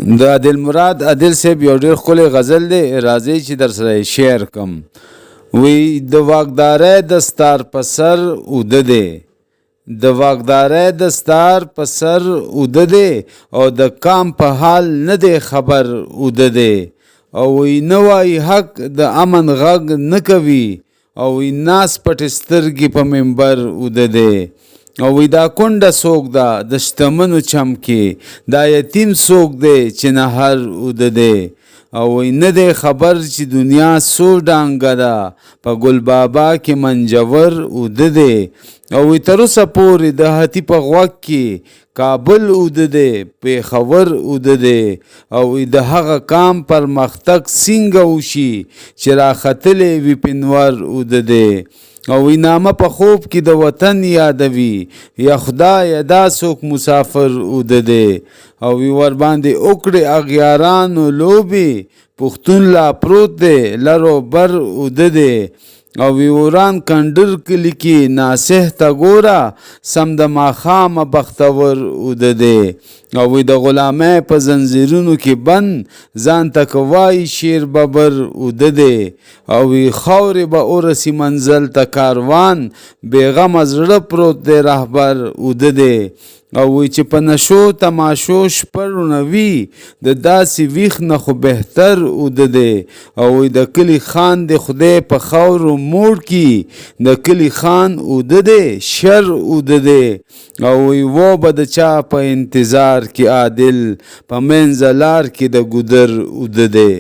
د عادل مراد عادل صاحب یو ډېر ښکلی غزل دی، راځئ چې در سره یې شعر کم. وی د واکدارۍ دستار په سر اوده دی، د واکدارۍ دستار په سر اوده دی، او د کام په حال نه دی خبر اوده دی. او وی نه وایي حق د امن غږ نه کوي، او وی ناس پټې سترګې په منبر اوده دی. او وی دا کونډه څوک ده د شتمنو چم کې، دا یتیم څوک دی چې نهر اوده دی. او وی نه دی خبر چې دنیا څو ډانګه ده، په ګل بابا کې منجور اوده دی. او وی تر اوسه پورې د هتی په غوږ کې کابل اوده دی، پېښور اوده دی. او وی د هغه کام پرمختګ څنګه وشي چې راختلی وي پنور اوده دی. او وی نامه په خوب کې د وطن یادوي، یا خدای دا څوک مسافر اوده دی. او وی ورباندې وکړې اغیارانو لوبې، پښتون لا پروت دی لرو بر اوده دی. او وی وران کندر کلی کې ناصح ته ګوره، سم د ماښامه بختور اوده دی. او وی د غلامۍ په زنځیرونو کې بند، ځان ته که وایي شیر ببر اوده دی. او وی خاورې به ورسي منزل ته کاروان، بېغمه زړه پروت دی رهبر اوده دی. او وی چې په نشو تماشو شپه روڼوي، د داسې ویښ نه خو بهتر اوده دی. او وی د کلي خان د خدای په خاورو موړ کی، د کلي خان اوده دی شر اوده دی. او وی و به د چا په انتظار کې عادل، په منځ لار کې د ګودر اوده دی.